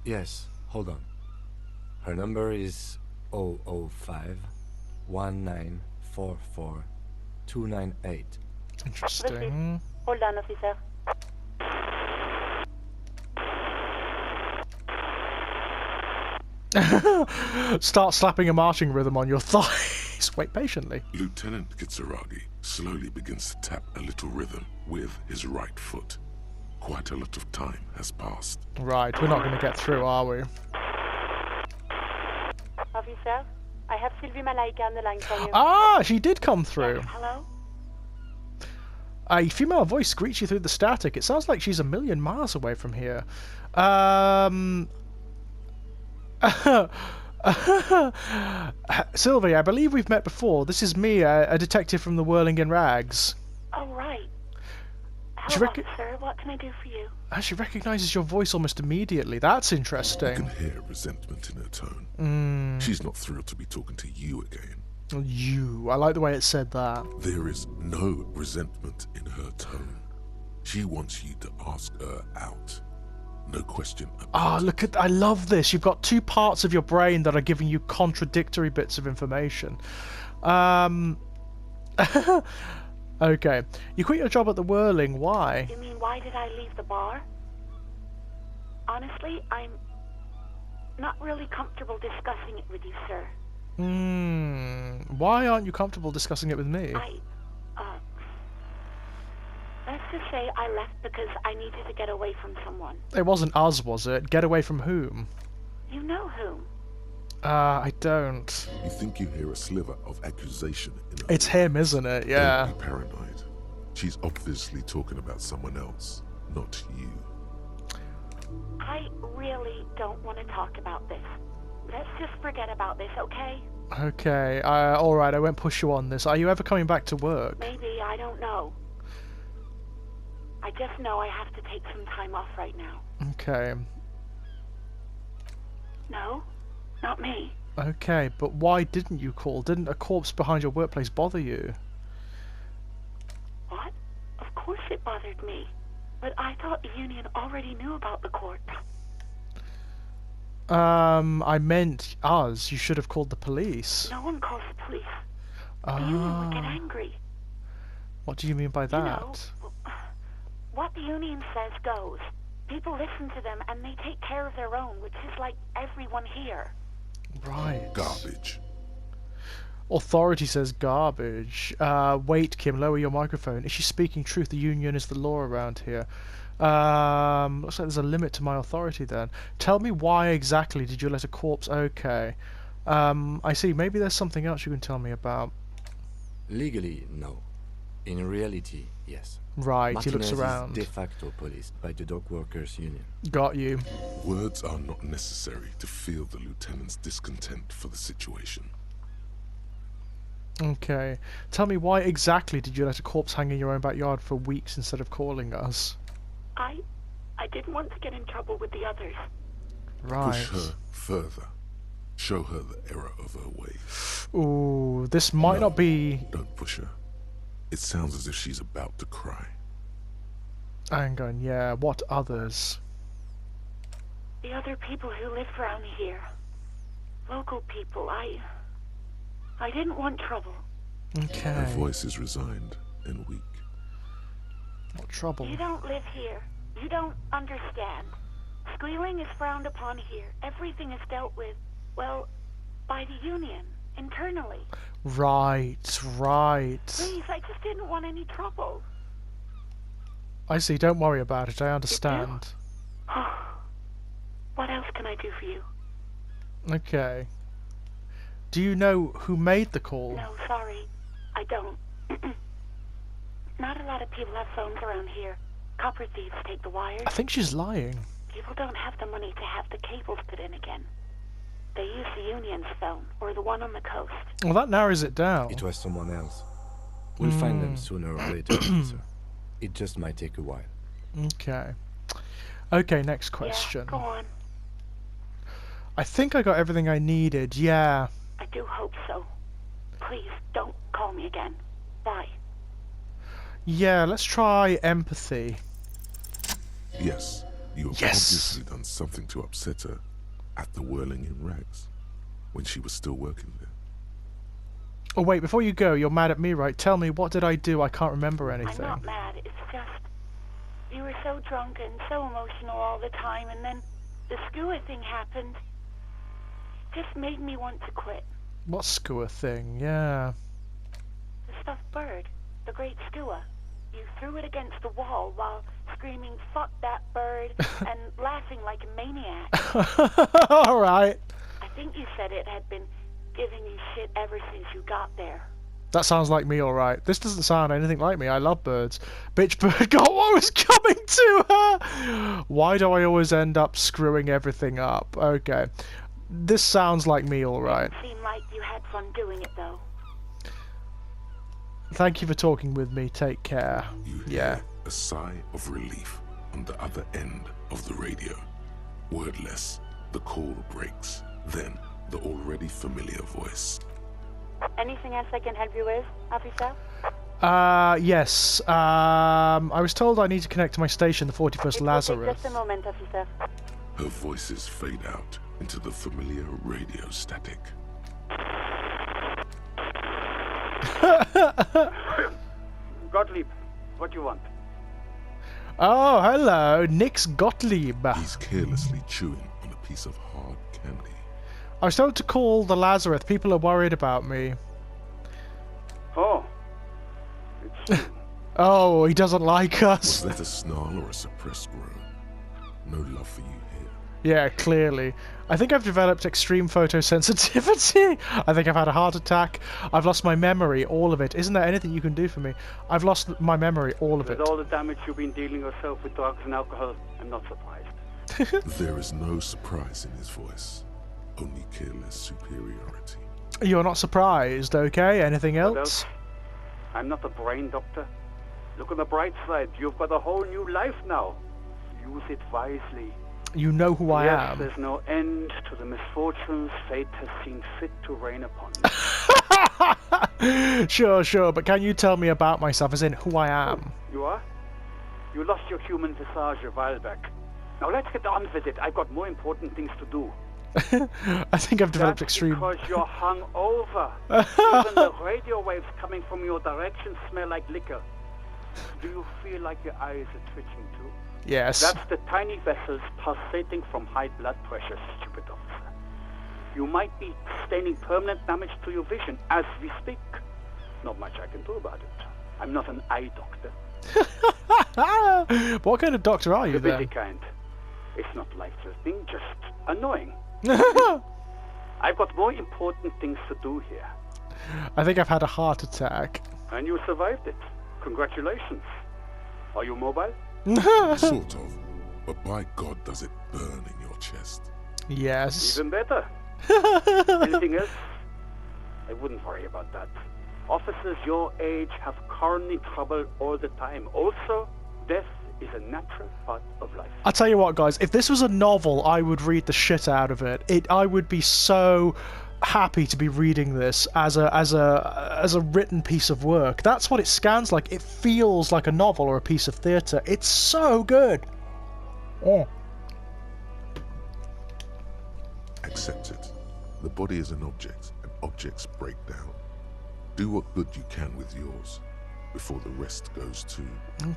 Speaker 3: Yes, hold on. Her number is 005 1944 298.
Speaker 1: Interesting.
Speaker 7: Hold on, officer.
Speaker 1: Start slapping a marching rhythm on your thighs. Wait patiently.
Speaker 2: Lieutenant Kitsuragi slowly begins to tap a little rhythm with his right foot. Quite a lot of time has passed.
Speaker 1: Right, we're not going to get through, are we?
Speaker 7: Officer, I have Sylvie Malaika on the line for you.
Speaker 1: Ah, she did come through.
Speaker 7: Yes, hello?
Speaker 1: A female voice greets you through the static. It sounds like she's a million miles away from here. Sylvie, I believe we've met before. This is me, a detective from the Whirling in Rags.
Speaker 7: Oh, right.
Speaker 1: She
Speaker 7: Hello, officer. What can I do for you?
Speaker 1: She recognises your voice almost immediately. That's
Speaker 2: You
Speaker 1: interesting.
Speaker 2: can hear resentment in her tone. She's not thrilled to be talking to you again.
Speaker 1: You. I like the way it said that.
Speaker 2: There is no resentment in her tone. She wants you to ask her out. No question about
Speaker 1: Ah,
Speaker 2: it.
Speaker 1: look at... I love this. You've got two parts of your brain that are giving you contradictory bits of information. Okay. You quit your job at the Whirling. Why?
Speaker 7: You mean, why did I leave the bar? Honestly, I'm not really comfortable discussing it with you, sir.
Speaker 1: Why aren't you comfortable discussing it with me?
Speaker 7: Let's just say I left because I needed to get away from someone.
Speaker 1: It wasn't us, was it? Get away from whom?
Speaker 7: You know whom?
Speaker 1: I don't.
Speaker 2: You think you hear a sliver of accusation in her
Speaker 1: It's him, isn't it? Yeah.
Speaker 2: Don't be paranoid. She's obviously talking about someone else, not you.
Speaker 7: I really don't want to talk about this. Let's just forget about this, okay?
Speaker 1: Okay. Alright, I won't push you on this. Are you ever coming back to work?
Speaker 7: Maybe, I don't know. I just know I have to take some time off right now.
Speaker 1: Okay.
Speaker 7: No, not me.
Speaker 1: Okay, but why didn't you call? Didn't a corpse behind your workplace bother you?
Speaker 7: What? Of course it bothered me. But I thought the union already knew about the corpse.
Speaker 1: I meant us. You should have called the police.
Speaker 7: No one calls the police. The union would get angry.
Speaker 1: What do you mean by that?
Speaker 7: You know, what the union says goes. People listen to them and they take care of their own, which is like everyone here.
Speaker 1: Right.
Speaker 2: Garbage.
Speaker 1: Authority says garbage. Wait, Kim, lower your microphone. Is she speaking truth? The union is the law around here. Looks like there's a limit to my authority then. Tell me why exactly did you let a corpse... Okay. I see. Maybe there's something else you can tell me about.
Speaker 3: Legally, no. In reality, yes.
Speaker 1: Right, he
Speaker 3: Martinez
Speaker 1: looks around.
Speaker 3: is de facto policed by the Dock Workers Union.
Speaker 1: Got you.
Speaker 2: Words are not necessary to feel the lieutenant's discontent for the situation.
Speaker 1: Okay. Tell me why exactly did you let a corpse hang in your own backyard for weeks instead of calling us?
Speaker 7: I didn't want to get in trouble with the others.
Speaker 1: Right.
Speaker 2: Push her further. Show her the error of her ways.
Speaker 1: Ooh, this might
Speaker 2: No,
Speaker 1: not be...
Speaker 2: Don't push her. It sounds as if she's about to cry.
Speaker 1: Hang on, yeah. What others?
Speaker 7: The other people who live around here. Local people. I didn't want trouble.
Speaker 2: Her
Speaker 1: Okay.
Speaker 2: voice is resigned and weak.
Speaker 1: What trouble?
Speaker 7: You don't live here. You don't understand. Squealing is frowned upon here. Everything is dealt with, well, by the union, internally.
Speaker 1: Right, right.
Speaker 7: Please, I just didn't want any trouble.
Speaker 1: I see, don't worry about it, I understand.
Speaker 7: What else can I do for you?
Speaker 1: Okay. Do you know who made the call?
Speaker 7: No, sorry. I don't. Not a lot of people have phones around here. Copper thieves take the wires.
Speaker 1: I think she's lying.
Speaker 7: People don't have the money to have the cables put in again. They use the Union's phone, or the one on the coast.
Speaker 1: Well, that narrows it down.
Speaker 3: It was someone else. We'll find them sooner or later, officer. It just might take a while.
Speaker 1: Okay. Okay, next question.
Speaker 7: Yeah, go on.
Speaker 1: I think I got everything I needed, yeah.
Speaker 7: I do hope so. Please, don't call me again. Bye.
Speaker 1: Yeah, let's try empathy.
Speaker 2: Yes, you have
Speaker 1: Yes.
Speaker 2: obviously done something to upset her at the Whirling in Rags, when she was still working there.
Speaker 1: Oh wait, before you go, you're mad at me, right? Tell me, what did I do? I can't remember
Speaker 7: I'm
Speaker 1: anything.
Speaker 7: not mad. It's just you were so drunk and so emotional all the time, and then the skua thing happened. It just made me want to quit.
Speaker 1: What skua thing? Yeah.
Speaker 7: The stuffed bird, the great skua. You threw it against the wall while screaming, "Fuck that bird," and laughing like a maniac.
Speaker 1: Alright.
Speaker 7: I think you said it had been giving you shit ever since you got there.
Speaker 1: That sounds like me, alright. This doesn't sound anything like me. I love birds. Bitch bird got what was coming to her! Why do I always end up screwing everything up? Okay. This sounds like me, alright.
Speaker 7: Seemed like you had fun doing it, though.
Speaker 1: Thank you for talking with me. Take care.
Speaker 2: You
Speaker 1: Yeah.
Speaker 2: hear a sigh of relief on the other end of the radio. Wordless, the call breaks. Then, the already familiar voice.
Speaker 7: Anything else I can help you with, officer?
Speaker 1: Yes. I was told I need to connect to my station, the 41st Lazarus.
Speaker 7: Just a moment, officer.
Speaker 2: Her voices fade out into the familiar radio static.
Speaker 8: Gottlieb, what do you want?
Speaker 1: Oh, hello, Nix Gottlieb.
Speaker 2: He's carelessly chewing on a piece of hard candy.
Speaker 1: I was told to call the Lazarus. People are worried about me.
Speaker 8: Oh, it's you.
Speaker 1: Oh, he doesn't like
Speaker 2: Was
Speaker 1: us.
Speaker 2: that a snarl or a suppressed groan? No love for you here.
Speaker 1: Yeah, clearly. I think I've developed extreme photosensitivity. I think I've had a heart attack. I've lost my memory, all of it. Isn't there anything you can do for me? I've lost my memory, all of it.
Speaker 8: With all the damage you've been dealing yourself with drugs and alcohol, I'm not surprised.
Speaker 2: There is no surprise in his voice, only careless superiority.
Speaker 1: You're not surprised, okay? Anything
Speaker 8: What
Speaker 1: else?
Speaker 8: else? I'm not a brain doctor. Look on the bright side. You've got a whole new life now. Use it wisely.
Speaker 1: You know who I
Speaker 8: Yes,
Speaker 1: am.
Speaker 8: there's no end to the misfortunes fate has seen fit to rain upon you.
Speaker 1: Sure, but can you tell me about myself, as in who I am?
Speaker 8: You are? You lost your human visage a while back. Now let's get on with it. I've got more important things to do.
Speaker 1: I think I've developed
Speaker 8: That's
Speaker 1: extreme...
Speaker 8: because you're hung over. Even the radio waves coming from your direction smell like liquor. Do you feel like your eyes are twitching too?
Speaker 1: Yes.
Speaker 8: That's the tiny vessels pulsating from high blood pressure, stupid officer. You might be sustaining permanent damage to your vision as we speak. Not much I can do about it. I'm not an eye doctor.
Speaker 1: What kind of doctor are you,
Speaker 8: The busy
Speaker 1: then?
Speaker 8: kind. It's not life-threatening, just annoying. I've got more important things to do here.
Speaker 1: I think I've had a heart attack.
Speaker 8: And you survived it. Congratulations. Are you mobile?
Speaker 2: Sort of, but by God does it burn in your chest.
Speaker 1: Yes.
Speaker 8: Even better. Anything else? I wouldn't worry about that. Officers your age have coronary trouble all the time. Also, death is a natural part of life.
Speaker 1: I'll tell you what, guys, if this was a novel, I would read the shit out of it. I would be so happy to be reading this as a written piece of work. That's what it scans like. It feels like a novel or a piece of theatre. It's so good. Oh.
Speaker 2: Accept it. The body is an object, and objects break down. Do what good you can with yours, before the rest goes too.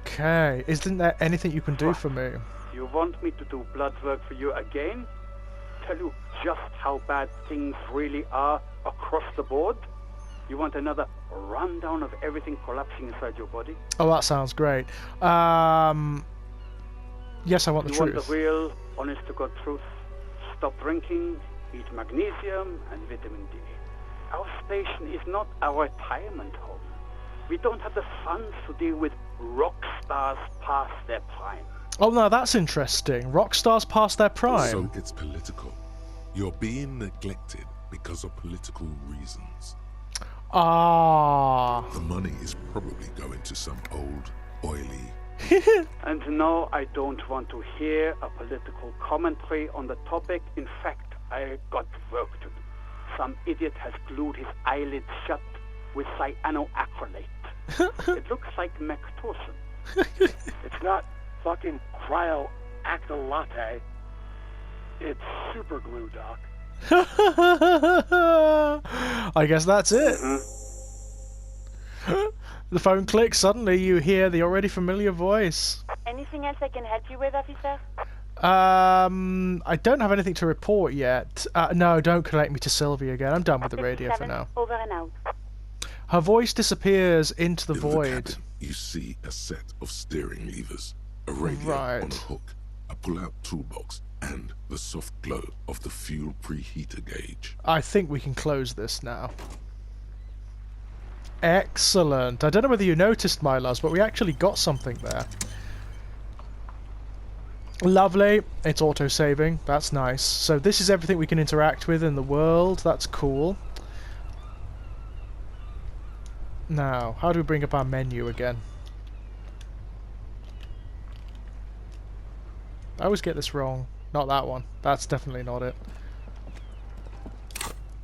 Speaker 1: Okay. Isn't there anything you can do for me?
Speaker 8: You want me to do blood work for you again? Tell you just how bad things really are across the board? You want another rundown of everything collapsing inside your body?
Speaker 1: Oh, that sounds great. Yes, I want the
Speaker 8: You want
Speaker 1: truth.
Speaker 8: the real, honest-to-God truth? Stop drinking, eat magnesium and vitamin D. Our station is not our retirement home. We don't have the funds to deal with rock stars past their prime.
Speaker 1: Oh, now that's interesting. Rock stars past their prime.
Speaker 2: So it's political. You're being neglected because of political reasons.
Speaker 1: Ah.
Speaker 2: The money is probably going to some old, oily...
Speaker 8: And no, I don't want to hear a political commentary on the topic. In fact, I got work to do. Some idiot has glued his eyelids shut with cyanoacrylate. It looks like Mactorson.
Speaker 9: It's not fucking cryoacrylate. It's super glue, Doc.
Speaker 1: I guess that's it. The phone clicks, suddenly you hear the already familiar voice.
Speaker 7: Anything else I can help you with, officer?
Speaker 1: I don't have anything to report yet. No, don't connect me to Sylvie again. I'm done with the radio for
Speaker 7: 57,
Speaker 1: now.
Speaker 7: Over and out.
Speaker 1: Her voice disappears into the
Speaker 2: In
Speaker 1: void.
Speaker 2: the cabin, you see a set of steering levers, a radio
Speaker 1: Right.
Speaker 2: on a hook, a pull-out toolbox, and the soft glow of the fuel preheater gauge.
Speaker 1: I think we can close this now. Excellent. I don't know whether you noticed, my loves, but we actually got something there. Lovely. It's auto-saving. That's nice. So this is everything we can interact with in the world. That's cool. Now, how do we bring up our menu again? I always get this wrong. Not that one. That's definitely not it.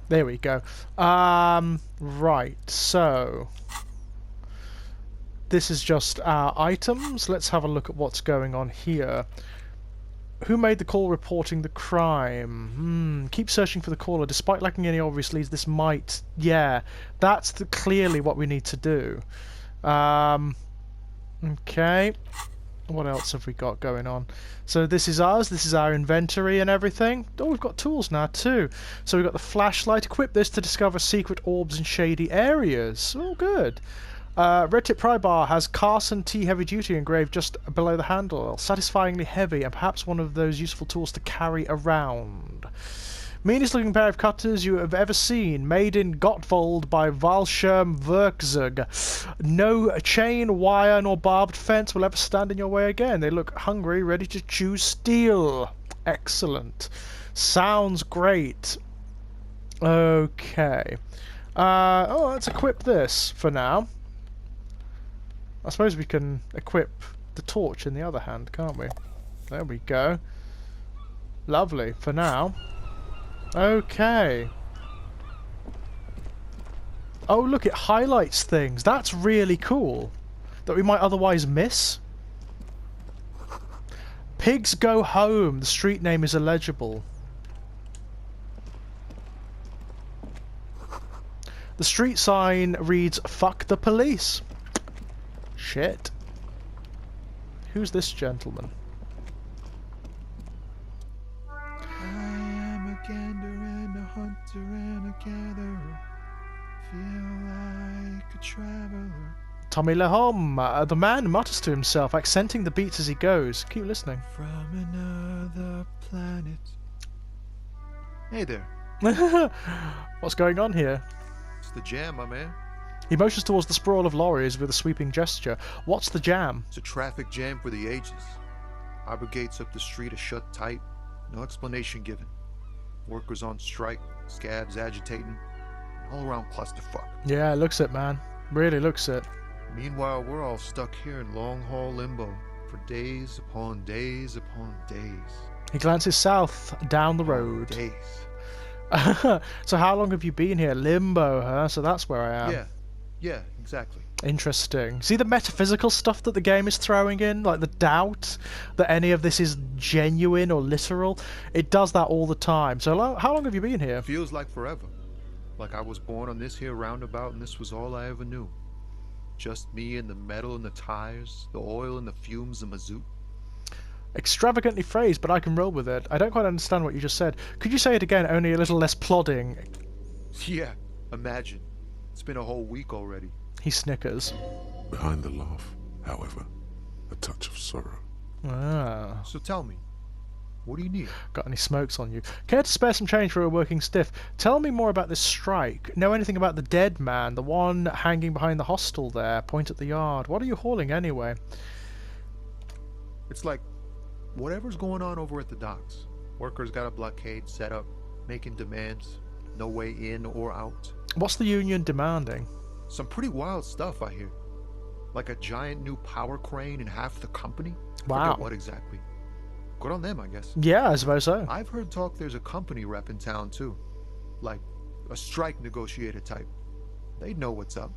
Speaker 1: There we go. Right, so this is just our items. Let's have a look at what's going on here. Who made the call reporting the crime? Keep searching for the caller. Despite lacking any obvious leads, this might... Yeah, that's clearly what we need to do. Okay. What else have we got going on? So this is ours. This is our inventory and everything. Oh, we've got tools now too. So we've got the flashlight. Equip this to discover secret orbs in shady areas. Oh, good. Red tip pry bar has Carson T Heavy Duty engraved just below the handle. Satisfyingly heavy and perhaps one of those useful tools to carry around. Meanest looking pair of cutters you have ever seen, made in Gottwald by Wallschirm Werkzeug. No chain, wire, nor barbed fence will ever stand in your way again. They look hungry, ready to chew steel. Excellent. Sounds great. Okay. Oh, let's equip this for now. I suppose we can equip the torch in the other hand, can't we? There we go. Lovely. For now. Okay. Oh, look, it highlights things. That's really cool. That we might otherwise miss. Pigs Go Home. The street name is illegible. The street sign reads, "Fuck the police." Shit. Who's this gentleman?
Speaker 10: I am a gander and a hunter and a gatherer. Feel like a traveler.
Speaker 1: Tommy Lahom. The man mutters to himself, accenting the beats as he goes. Keep listening.
Speaker 10: From another planet. Hey there.
Speaker 1: What's going on here?
Speaker 10: It's the jam, my man.
Speaker 1: He motions towards the sprawl of lorries with a sweeping gesture. What's the jam?
Speaker 10: It's a traffic jam for the ages. Harbor gates up the street are shut tight. No explanation given. Workers on strike, scabs agitating, all around clusterfuck.
Speaker 1: Yeah, looks it, man. Really looks it.
Speaker 10: Meanwhile, we're all stuck here in long-haul limbo for days upon days upon days.
Speaker 1: He glances south, down the road.
Speaker 10: Days.
Speaker 1: So how long have you been here? Limbo, huh? So that's where I am.
Speaker 10: Yeah, exactly.
Speaker 1: Interesting. See the metaphysical stuff that the game is throwing in? Like the doubt that any of this is genuine or literal? It does that all the time. So how long have you been here?
Speaker 10: Feels like forever. Like I was born on this here roundabout and this was all I ever knew. Just me and the metal and the tires, the oil and the fumes of mazout.
Speaker 1: Extravagantly phrased, but I can roll with it. I don't quite understand what you just said. Could you say it again, only a little less plodding?
Speaker 10: Yeah, imagine. It's been a whole week already.
Speaker 1: He snickers.
Speaker 2: Behind the laugh, however, a touch of sorrow.
Speaker 1: Ah.
Speaker 10: So tell me, what do you need?
Speaker 1: Got any smokes on you? Care to spare some change for a working stiff? Tell me more about this strike. Know anything about the dead man? The one hanging behind the hostel there? Point at the yard. What are you hauling anyway?
Speaker 10: It's like whatever's going on over at the docks. Workers got a blockade set up, making demands. No way in or out.
Speaker 1: What's the union demanding?
Speaker 10: Some pretty wild stuff, I hear. Like a giant new power crane in half the company?
Speaker 1: Wow.
Speaker 10: Forget what exactly. Good on them, I guess.
Speaker 1: Yeah, I suppose so.
Speaker 10: I've heard talk there's a company rep in town, too. Like, a strike negotiator type. They'd know what's up.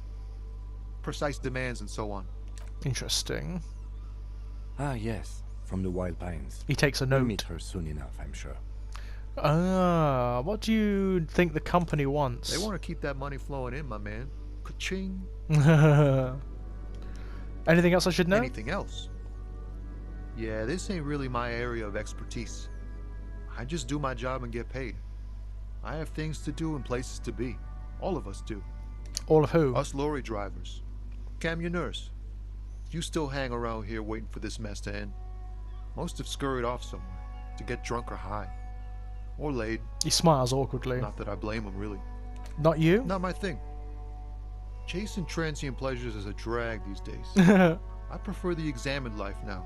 Speaker 10: Precise demands and so on.
Speaker 1: Interesting.
Speaker 3: Ah, yes, from the Wild Pines.
Speaker 1: He takes a
Speaker 3: We'll
Speaker 1: note.
Speaker 3: meet her soon enough, I'm sure.
Speaker 1: Ah, what do you think the company wants?
Speaker 10: They want to keep that money flowing in, my man. Ka-ching.
Speaker 1: Anything else I should know?
Speaker 10: Anything else? Yeah, this ain't really my area of expertise. I just do my job and get paid. I have things to do and places to be. All of us do.
Speaker 1: All of who?
Speaker 10: Us lorry drivers. Cam, your nurse. You still hang around here waiting for this mess to end. Most have scurried off somewhere to get drunk or high. Or laid.
Speaker 1: He smiles awkwardly.
Speaker 10: Not that I blame him, really.
Speaker 1: Not you?
Speaker 10: Not my thing. Chasing transient pleasures is a drag these days. I prefer the examined life now.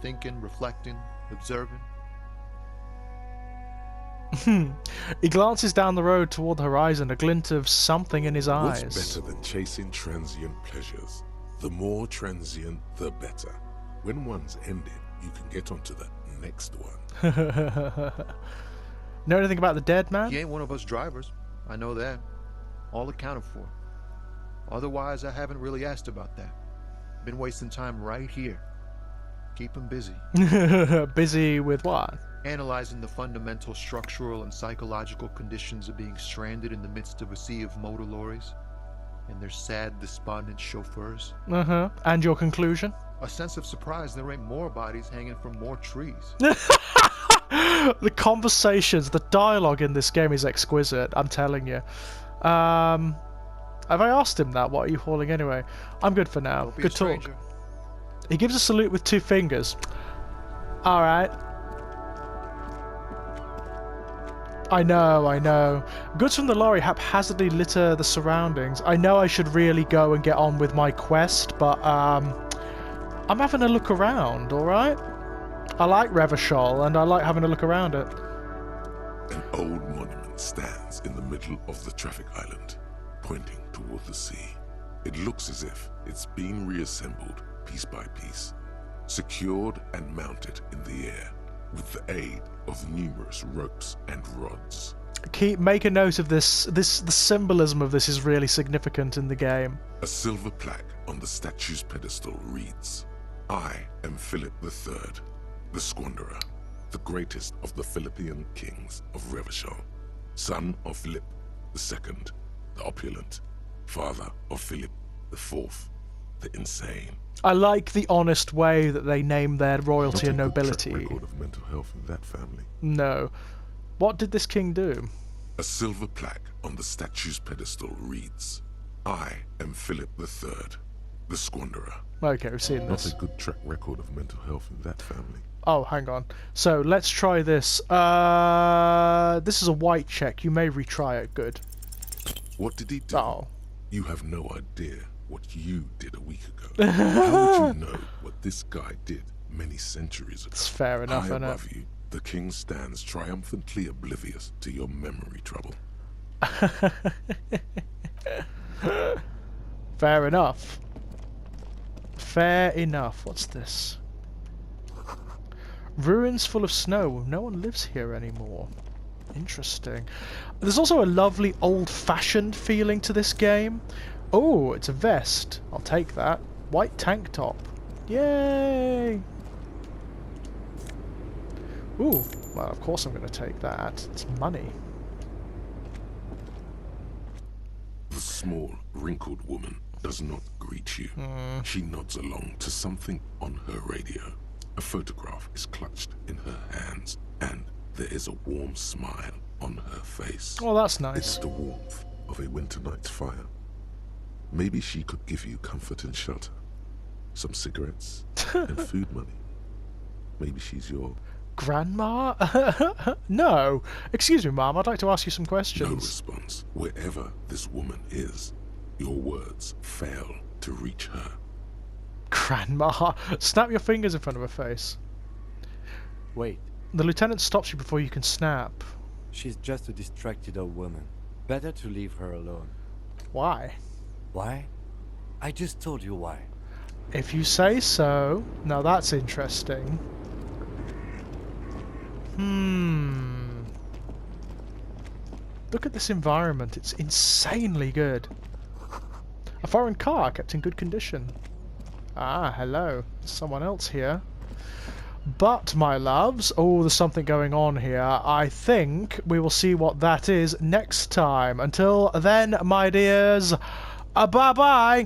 Speaker 10: Thinking, reflecting, observing.
Speaker 1: He glances down the road toward the horizon, a glint of something in his eyes.
Speaker 2: What's better than chasing transient pleasures? The more transient, the better. When one's ended, you can get onto the next one.
Speaker 1: Know anything about the dead man?
Speaker 10: He ain't one of us drivers. I know that. All accounted for. Otherwise, I haven't really asked about that. Been wasting time right here. Keep him busy.
Speaker 1: Busy with what?
Speaker 10: Analyzing the fundamental structural and psychological conditions of being stranded in the midst of a sea of motor lorries and their sad, despondent chauffeurs.
Speaker 1: And your conclusion?
Speaker 10: A sense of surprise there ain't more bodies hanging from more trees.
Speaker 1: The conversations, the dialogue in this game is exquisite, I'm telling you. Have I asked him that? What are you hauling anyway? I'm good for now.
Speaker 10: Don't be
Speaker 1: Good
Speaker 10: a
Speaker 1: talk.
Speaker 10: stranger.
Speaker 1: He gives a salute with 2 fingers. Alright. I know. Goods from the lorry haphazardly litter the surroundings. I know I should really go and get on with my quest, but I'm having a look around, alright? I like Revachol, and I like having a look around it.
Speaker 2: An old monument stands in the middle of the traffic island, pointing toward the sea. It looks as if it's been reassembled piece by piece, secured and mounted in the air with the aid of numerous ropes and rods.
Speaker 1: Make a note of this. The symbolism of this is really significant in the game.
Speaker 2: A silver plaque on the statue's pedestal reads, "I am Philip III, the Squanderer, the greatest of the Philippian kings of Revachol, son of Philip II, the opulent, father of Philip IV, the insane."
Speaker 1: I like the honest way that they name their royalty and
Speaker 2: Not a good
Speaker 1: nobility.
Speaker 2: track record of mental health in that family.
Speaker 1: No. What did this king do?
Speaker 2: A silver plaque on the statue's pedestal reads, "I am Philip III, the Squanderer."
Speaker 1: Okay, we've seen
Speaker 2: Not
Speaker 1: this.
Speaker 2: a good track record of mental health in that family.
Speaker 1: Oh, hang on. So, let's try this. This is a white check. You may retry it. Good.
Speaker 2: What did he do?
Speaker 1: Oh.
Speaker 2: You have no idea what you did a week ago. How would you know what this guy did many centuries ago?
Speaker 1: It's fair enough,
Speaker 2: High
Speaker 1: isn't it?
Speaker 2: above you, the king stands triumphantly oblivious to your memory trouble.
Speaker 1: Fair enough. Fair enough. What's this? Ruins full of snow. No one lives here anymore. Interesting. There's also a lovely old-fashioned feeling to this game. Oh, it's a vest. I'll take that. White tank top. Yay! Ooh, well, of course I'm going to take that. It's money.
Speaker 2: The small, wrinkled woman does not greet you. She nods along to something on her radio. A photograph is clutched in her hands, and there is a warm smile on her face.
Speaker 1: Oh, that's
Speaker 2: It's
Speaker 1: nice.
Speaker 2: the warmth of a winter night's fire. Maybe she could give you comfort and shelter, some cigarettes, and food money. Maybe she's your...
Speaker 1: Grandma? No. Excuse me, Mom. I'd like to ask you some
Speaker 2: No
Speaker 1: questions.
Speaker 2: response. Wherever this woman is, your words fail to reach her.
Speaker 1: Grandma. Snap your fingers in front of her face.
Speaker 3: Wait,
Speaker 1: The lieutenant stops you before you can snap.
Speaker 3: she's just a distracted old woman. Better to leave her alone.
Speaker 1: Why?
Speaker 3: Why? I just told you why.
Speaker 1: If you say so. Now that's interesting. Look at this environment. It's insanely good. A foreign car kept in good condition. Ah, hello. Someone else here. But, my loves, oh, there's something going on here. I think we will see what that is next time. Until then, my dears, bye-bye!